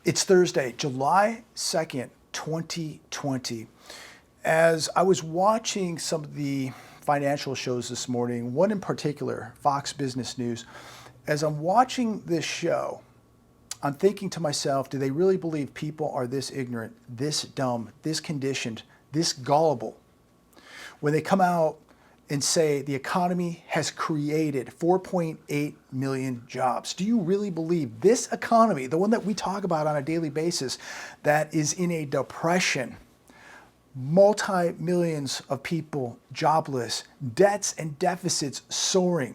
It's Thursday, July 2nd, 2020. As I was watching some of the financial shows this morning, one in particular, Fox Business News, as I'm watching this show, I'm thinking to myself, do they really believe people are this ignorant, this dumb, this conditioned, this gullible? When they come out and say the economy has created 4.8 million jobs. Do you really believe this economy, the one that we talk about on a daily basis, that is in a depression, multi-millions of people jobless, debts and deficits soaring?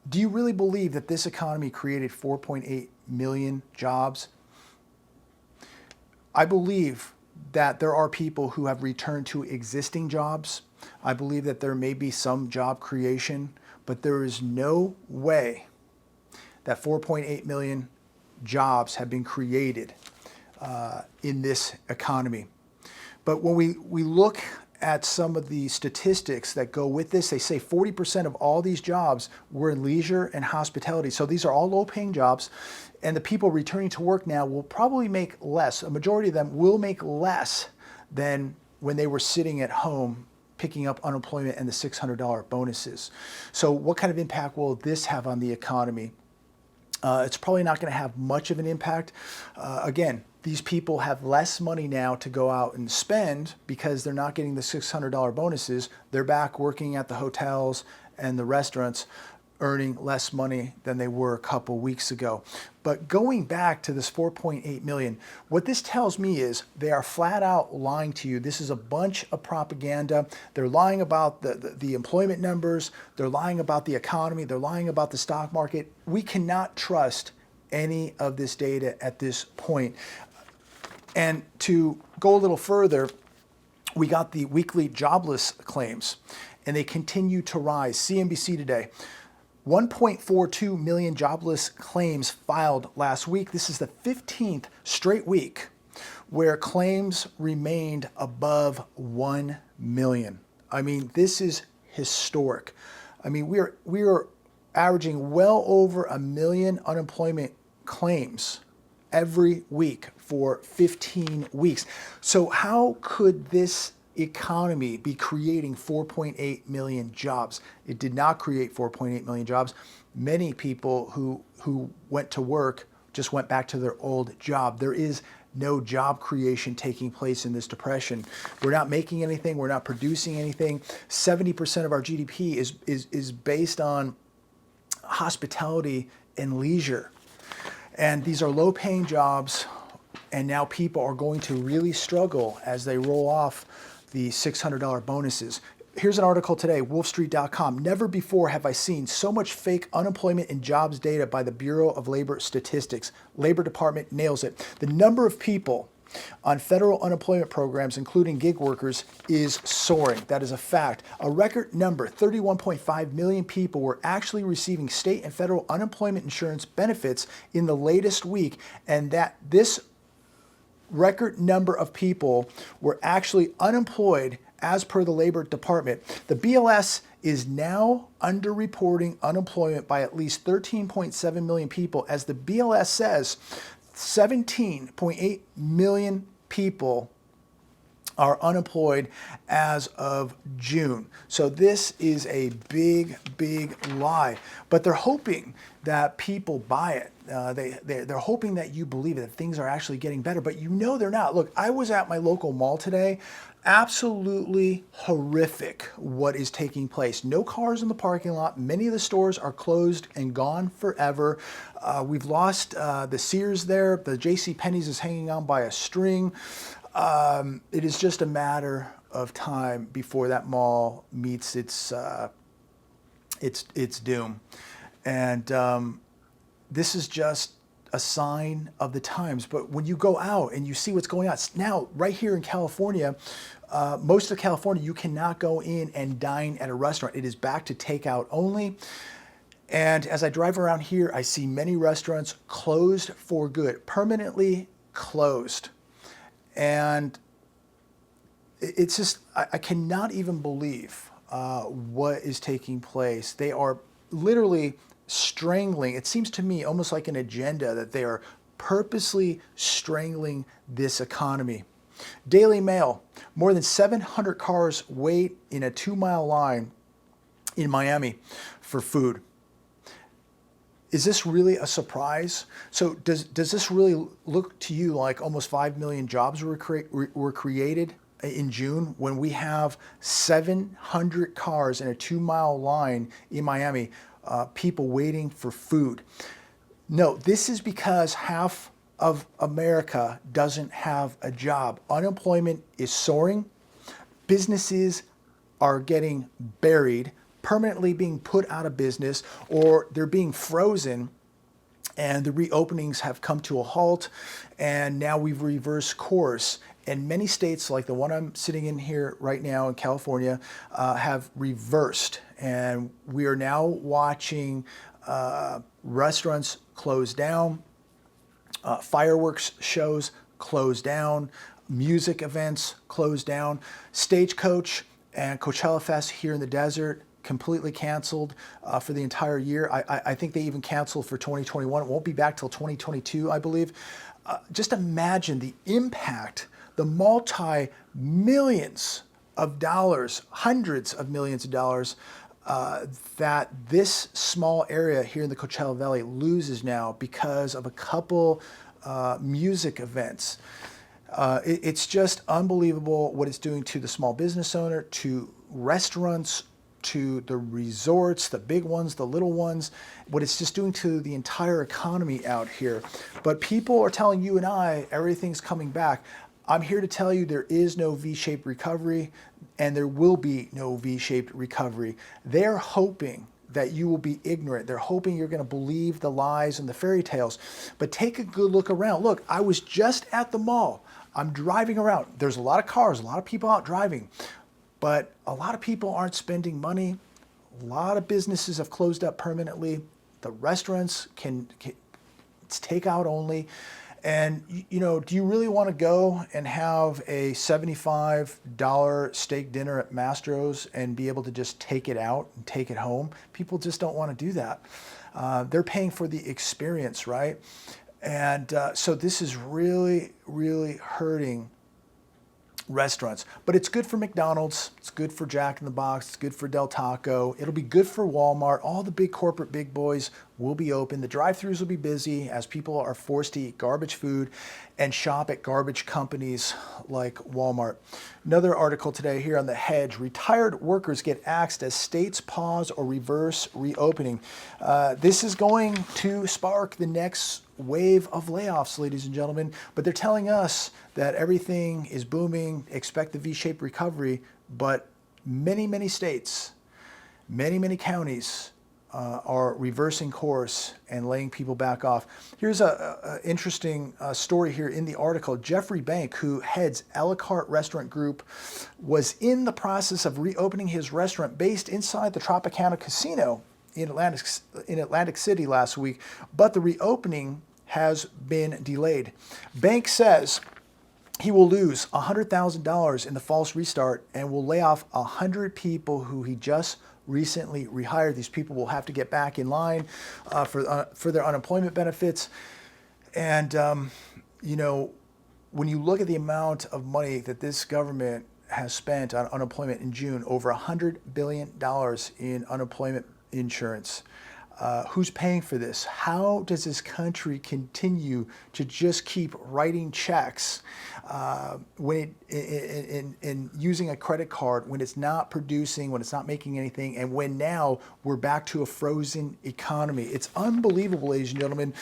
Do you really believe that this economy created 4.8 million jobs? I believe that there are people who have returned to existing jobs. I believe that there may be some job creation, but there is no way that 4.8 million jobs have been created in this economy. But when we look at some of the statistics that go with this, they say 40% of all these jobs were in leisure and hospitality. So these are all low-paying jobs, and the people returning to work now will probably make less. A majority of them will make less than when they were sitting at home picking up unemployment and the $600 bonuses. So what kind of impact will this have on the economy? It's probably not going to have much of an impact. Again, these people have less money now to go out and spend because they're not getting the $600 bonuses. They're back working at the hotels and the restaurants, earning less money than they were a couple weeks ago. But going back to this 4.8 million, what this tells me is they are flat out lying to you. This is a bunch of propaganda. They're lying about the employment numbers. They're lying about the economy. They're lying about the stock market. We cannot trust any of this data at this point. And to go a little further, we got the weekly jobless claims, and they continue to rise. CNBC today, 1.42 million jobless claims filed last week. This is the 15th straight week where claims remained above 1 million. I mean, this is historic. I mean, we are averaging well over 1 million unemployment claims every week for 15 weeks. So how could this economy be creating 4.8 million jobs? It did not create 4.8 million jobs. Many people who went to work just went back to their old job. There is no job creation taking place in this depression. We're not making anything. We're not producing anything. 70% of our GDP is based on hospitality and leisure. And these are low-paying jobs, and now people are going to really struggle as they roll off the $600 bonuses. Here's an article today, wolfstreet.com. Never before have I seen so much fake unemployment and jobs data by the Bureau of Labor Statistics. Labor Department nails it. The number of people on federal unemployment programs, including gig workers, is soaring. That is a fact. A record number, 31.5 million people, were actually receiving state and federal unemployment insurance benefits in the latest week, and that this record number of people were actually unemployed as per the Labor Department. The BLS is now underreporting unemployment by at least 13.7 million people. As the BLS says, 17.8 million people are unemployed as of June. So this is a big, big lie. But they're hoping that people buy it. They're hoping that you believe it, that things are actually getting better. But you know they're not. Look, I was at my local mall today. Absolutely horrific what is taking place. No cars in the parking lot. Many of the stores are closed and gone forever. We've lost the Sears there. The JCPenney's is hanging on by a string. It is just a matter of time before that mall meets its doom. And this is just a sign of the times. But when you go out and you see what's going on now, right here in California, most of California, you cannot go in and dine at a restaurant. It is back to takeout only. And as I drive around here, I see many restaurants closed for good, permanently closed. And it's just, I cannot even believe what is taking place. They are literally strangling. It seems to me almost like an agenda that they are purposely strangling this economy. Daily Mail, more than 700 cars wait in a 2-mile line in Miami for food. Is this really a surprise? So does this really look to you like almost 5 million jobs were created in June when we have 700 cars in a 2-mile line in Miami, people waiting for food? No, this is because half of America doesn't have a job. Unemployment is soaring. Businesses are getting buried, permanently being put out of business, or they're being frozen, and the reopenings have come to a halt, and now we've reversed course. And many states, like the one I'm sitting in here right now in California, have reversed, and we are now watching restaurants close down, fireworks shows close down, music events close down, Stagecoach and Coachella Fest here in the desert completely canceled for the entire year. I think they even canceled for 2021. It won't be back till 2022, I believe. Just imagine the impact, the multi-millions of dollars, hundreds of millions of dollars that this small area here in the Coachella Valley loses now because of a couple music events. It's just unbelievable what it's doing to the small business owner, to restaurants, to the resorts, the big ones, the little ones, what it's just doing to the entire economy out here. But people are telling you and I everything's coming back. I'm here to tell you there is no V-shaped recovery, and there will be no V-shaped recovery. They're hoping that you will be ignorant. They're hoping you're going to believe the lies and the fairy tales. But take a good look around. Look, I was just at the mall. I'm driving around. There's a lot of cars, a lot of people out driving. But a lot of people aren't spending money. A lot of businesses have closed up permanently. The restaurants it's takeout only. And, you know, do you really want to go and have a $75 steak dinner at Mastro's and be able to just take it out and take it home? People just don't want to do that. They're paying for the experience, right? And so this is really, really hurting restaurants. But it's good for McDonald's, it's good for Jack in the Box, it's good for Del Taco, it'll be good for Walmart. All the big corporate big boys will be open. The drive-thrus will be busy as people are forced to eat garbage food and shop at garbage companies like Walmart. Another article today here on The Hedge: retired workers get axed as states pause or reverse reopening. This is going to spark the next wave of layoffs, ladies and gentlemen, but they're telling us that everything is booming, expect the V-shaped recovery, but many, many states, many counties are reversing course and laying people back off. Here's a interesting story here in the article. Jeffrey Bank, who heads a la carte restaurant group, was in the process of reopening his restaurant based inside the Tropicana Casino in Atlantic City last week, but the reopening has been delayed. Bank says he will lose $100,000 in the false restart and will lay off 100 people who he just recently rehired. These people will have to get back in line for their unemployment benefits. And, you know, when you look at the amount of money that this government has spent on unemployment in June, over $100 billion in unemployment insurance, who's paying for this? How does this country continue to just keep writing checks when in using a credit card when it's not producing, when it's not making anything, and when now we're back to a frozen economy? It's unbelievable, ladies and gentlemen.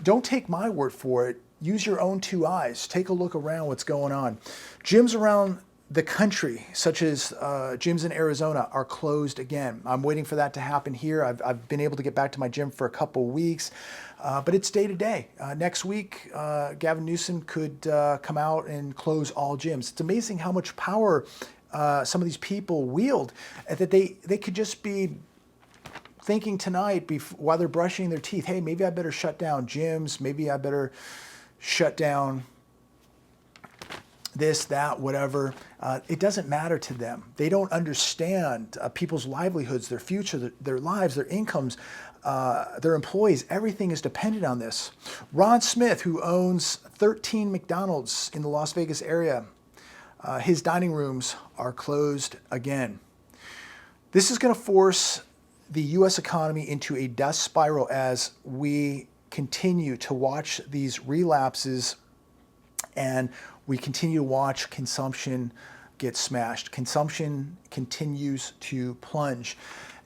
Don't take my word for it. Use your own two eyes. Take a look around what's going on. Gyms around the country, such as gyms in Arizona, are closed again. I'm waiting for that to happen here. I've been able to get back to my gym for a couple weeks, but it's day to day. Next week, Gavin Newsom could come out and close all gyms. It's amazing how much power some of these people wield, that they could just be thinking tonight while they're brushing their teeth, hey, maybe I better shut down gyms, maybe I better shut down this, that, whatever. It doesn't matter to them. They don't understand people's livelihoods, their future, their lives, their incomes. their employees. Everything is dependent on this. Ron Smith, who owns 13 McDonald's in the Las Vegas area, his dining rooms are closed again. This is going to force the U.S. economy into a death spiral as we continue to watch these relapses and we continue to watch consumption get smashed. Consumption continues to plunge.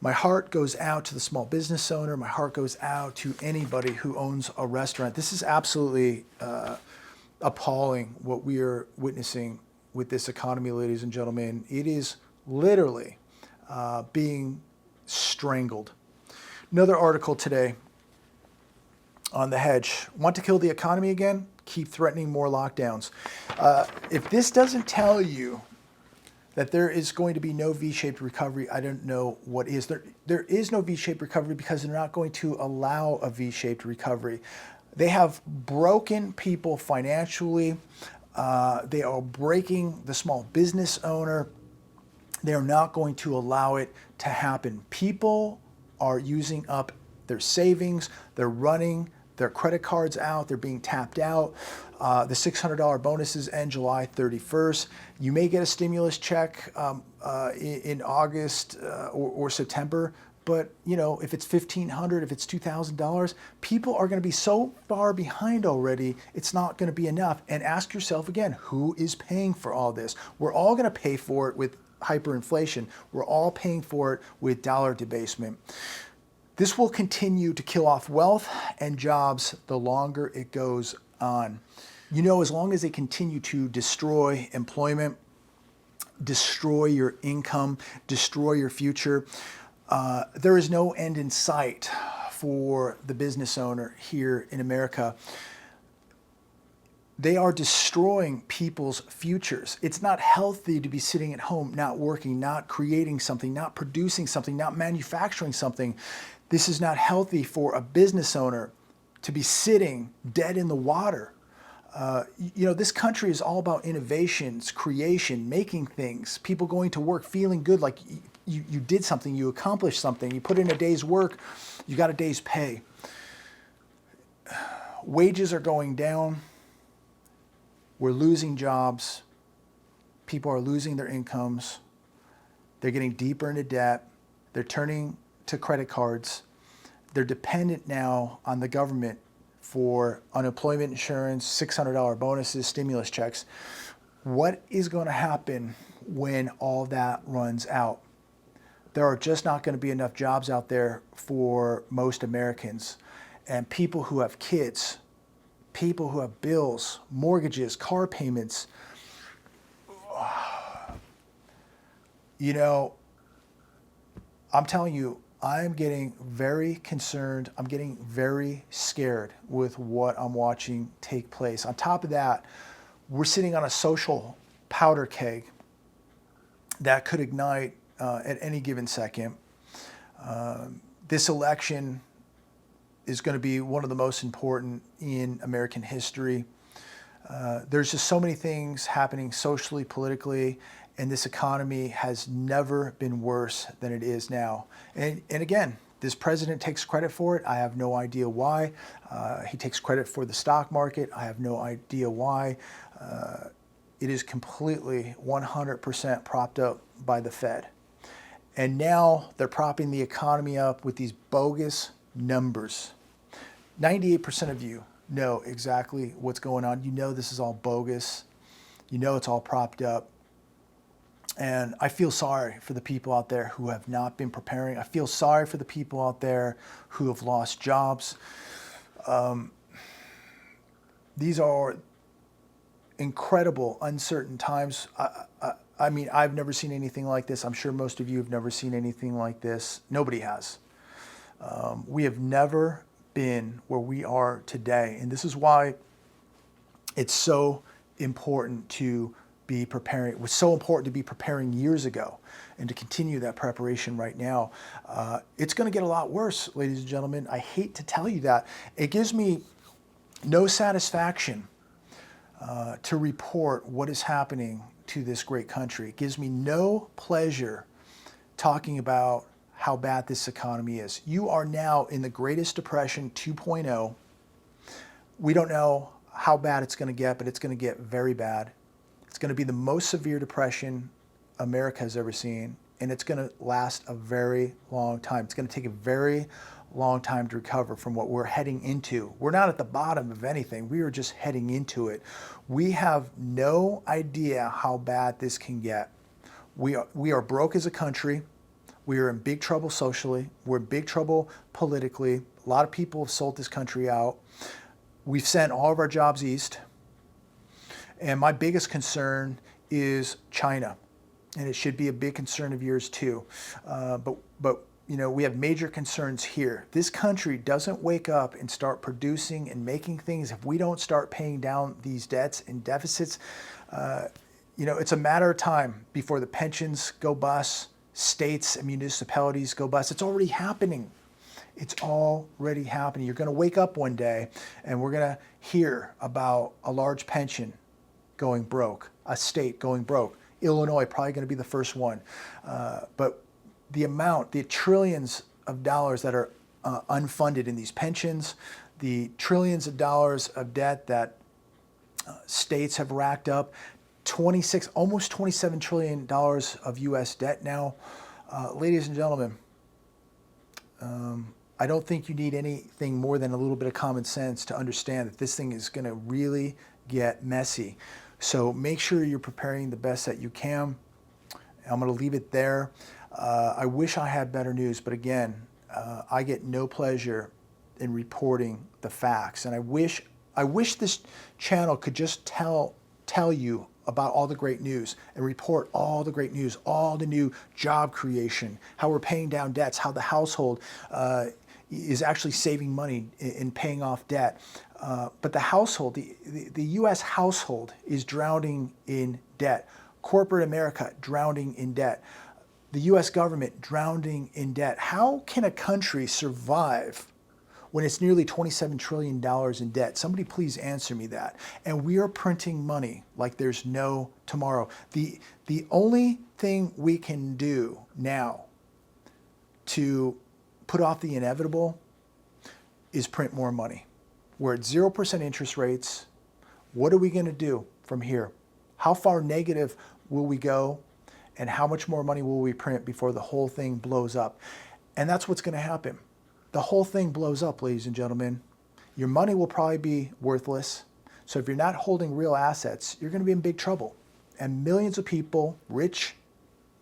My heart goes out to the small business owner. My heart goes out to anybody who owns a restaurant. This is absolutely appalling what we are witnessing with this economy, ladies and gentlemen. It is literally being strangled. Another article today on the hedge. Want to kill the economy again? Keep threatening more lockdowns. If this doesn't tell you that there is going to be no V-shaped recovery, I don't know what is. There is no V-shaped recovery because they're not going to allow a V-shaped recovery. They have broken people financially. They are breaking the small business owner. They are not going to allow it to happen. People are using up their savings. They're running their credit cards out. They're being tapped out. The $600 bonuses end July 31st. You may get a stimulus check in August or September. But, you know, if it's $1,500, if it's $2,000, people are going to be so far behind already, it's not going to be enough. And ask yourself again, who is paying for all this? We're all going to pay for it with hyperinflation. We're all paying for it with dollar debasement. This will continue to kill off wealth and jobs the longer it goes on. You know, as long as they continue to destroy employment, destroy your income, destroy your future, there is no end in sight for the business owner here in America. They are destroying people's futures. It's not healthy to be sitting at home, not working, not creating something, not producing something, not manufacturing something. This is not healthy for a business owner to be sitting dead in the water. You know, this country is all about innovations, creation, making things, people going to work, feeling good like you did something, you accomplished something, you put in a day's work, you got a day's pay. Wages are going down. We're losing jobs. People are losing their incomes. They're getting deeper into debt. They're turning to credit cards. They're dependent now on the government for unemployment insurance, $600 bonuses, stimulus checks. What is going to happen when all that runs out? There are just not going to be enough jobs out there for most Americans. And people who have kids, people who have bills, mortgages, car payments, you know, I'm telling you, I'm getting very concerned. I'm getting very scared with what I'm watching take place. On top of that, we're sitting on a social powder keg that could ignite at any given second. This election is going to be one of the most important in American history. There's just so many things happening socially, politically, and this economy has never been worse than it is now. And again, this president takes credit for it. I have no idea why. He takes credit for the stock market. I have no idea why. It is completely 100% propped up by the Fed. And now they're propping the economy up with these bogus numbers. 98% of you know exactly what's going on. You know this is all bogus. You know it's all propped up. And I feel sorry for the people out there who have not been preparing. I feel sorry for the people out there who have lost jobs. These are incredible, uncertain times. I mean, I've never seen anything like this. I'm sure most of you have never seen anything like this. Nobody has. We have never been where we are today. And this is why it's so important to be preparing. It was so important to be preparing years ago and to continue that preparation right now. It's going to get a lot worse, ladies and gentlemen. I hate to tell you that. It gives me no satisfaction to report what is happening to this great country. It gives me no pleasure talking about how bad this economy is. You are now in the Greatest Depression 2.0. We don't know how bad it's going to get, but it's going to get very bad. It's going to be the most severe depression America has ever seen, and it's going to last a very long time. It's going to take a very long time to recover from what we're heading into. We're not at the bottom of anything. We are just heading into it. We have no idea how bad this can get. We are broke as a country. We are in big trouble socially. We're in big trouble politically. A lot of people have sold this country out. We've sent all of our jobs east. And my biggest concern is China. And it should be a big concern of yours too. But you know, we have major concerns here. This country doesn't wake up and start producing and making things if we don't start paying down these debts and deficits. You know, it's a matter of time before the pensions go bust, states and municipalities go bust. It's already happening. It's already happening. You're going to wake up one day and we're going to hear about a large pension going broke, a state going broke. Illinois probably going to be the first one. But the trillions of dollars that are unfunded in these pensions, the trillions of dollars of debt that states have racked up, almost $27 trillion of U.S. debt now. Ladies and gentlemen, I don't think you need anything more than a little bit of common sense to understand that this thing is going to really get messy. So make sure you're preparing the best that you can. I'm going to leave it there. I wish I had better news, but again, I get no pleasure in reporting the facts. And I wish this channel could just tell you about all the great news and report all the great news, all the new job creation, how we're paying down debts, how the household is actually saving money in paying off debt. But the household, the U.S. household is drowning in debt. Corporate America drowning in debt. The U.S. government drowning in debt. How can a country survive when it's nearly $27 trillion in debt? Somebody please answer me that. And we are printing money like there's no tomorrow. The only thing we can do now to put off the inevitable is print more money. We're at 0% interest rates. What are we going to do from here? How far negative will we go? And how much more money will we print before the whole thing blows up? And that's what's going to happen. The whole thing blows up, ladies and gentlemen. Your money will probably be worthless. So if you're not holding real assets, you're going to be in big trouble. And millions of people, rich,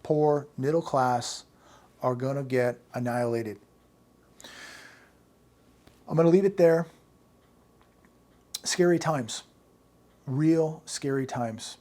poor, middle class, are going to get annihilated. I'm going to leave it there. Scary times. Real scary times.